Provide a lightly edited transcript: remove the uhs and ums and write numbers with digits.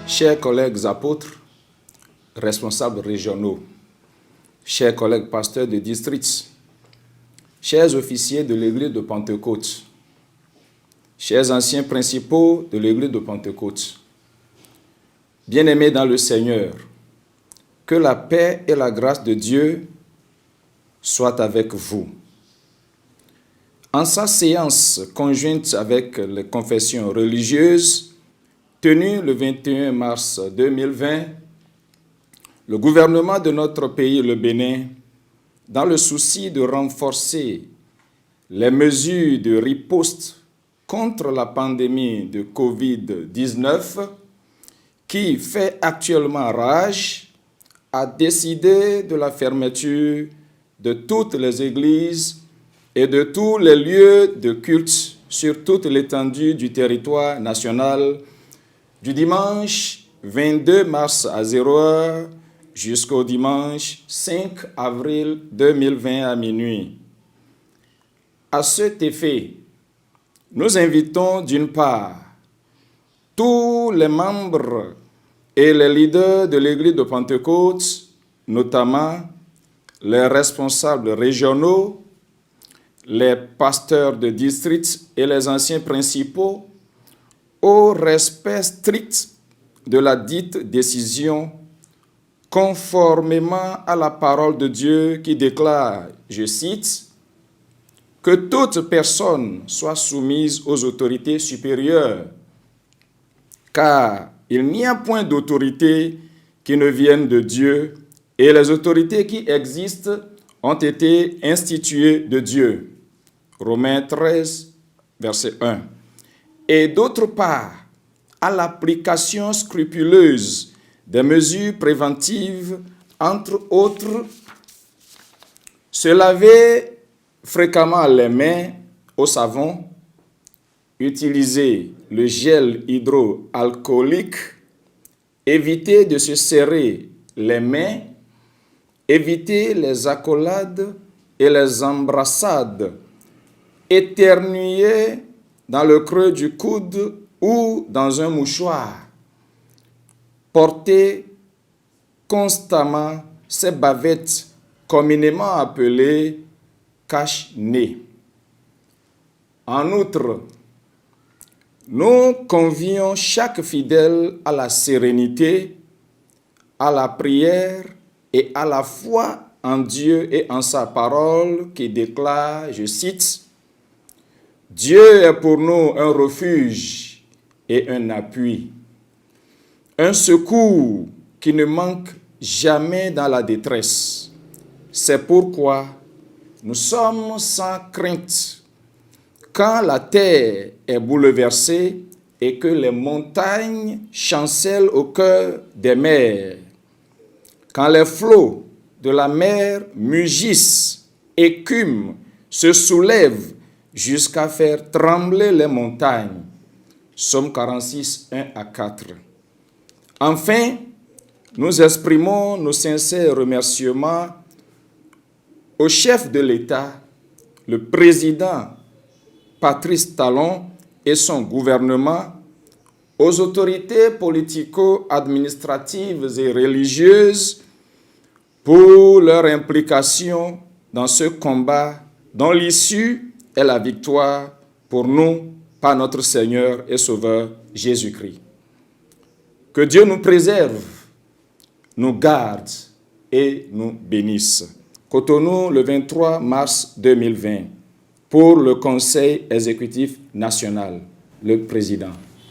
Chers collègues apôtres, responsables régionaux, chers collègues pasteurs de districts, chers officiers de l'église de Pentecôte, chers anciens principaux de l'église de Pentecôte, bien-aimés dans le Seigneur, que la paix et la grâce de Dieu soient avec vous. En sa séance conjointe avec les confessions religieuses, tenue le 21 mars 2020, le gouvernement de notre pays, le Bénin, dans le souci de renforcer les mesures de riposte contre la pandémie de Covid-19, qui fait actuellement rage, a décidé de la fermeture de toutes les églises et de tous les lieux de culte sur toute l'étendue du territoire national du dimanche 22 mars à 0h jusqu'au dimanche 5 avril 2020 à minuit. À cet effet, nous invitons d'une part tous les membres et les leaders de l'église de Pentecôte, notamment les responsables régionaux, les pasteurs de district et les anciens principaux, au respect strict de la dite décision, conformément à la parole de Dieu qui déclare, je cite, « Que toute personne soit soumise aux autorités supérieures, car il n'y a point d'autorité qui ne vienne de Dieu, et les autorités qui existent ont été instituées de Dieu. » Romains 13, verset 1. Et d'autre part, à l'application scrupuleuse des mesures préventives, entre autres, se laver fréquemment les mains au savon, utiliser le gel hydroalcoolique, éviter de se serrer les mains, éviter les accolades et les embrassades, éternuer dans le creux du coude ou dans un mouchoir, porter constamment ces bavettes communément appelées cache-nez. En outre, nous convions chaque fidèle à la sérénité, à la prière et à la foi en Dieu et en sa parole qui déclare, je cite, « Dieu est pour nous un refuge et un appui, un secours qui ne manque jamais dans la détresse. C'est pourquoi nous sommes sans crainte quand la terre est bouleversée et que les montagnes chancellent au cœur des mers, quand les flots de la mer mugissent, écument, se soulèvent jusqu'à faire trembler les montagnes. » Psaume 46, 1 à 4. Enfin, nous exprimons nos sincères remerciements au chef de l'État, le président Patrice Talon et son gouvernement, aux autorités politico-administratives et religieuses pour leur implication dans ce combat dont l'issue est la victoire pour nous par notre Seigneur et Sauveur Jésus-Christ. Que Dieu nous préserve, nous garde et nous bénisse. Cotonou, le 23 mars 2020, pour le Conseil exécutif national, le président.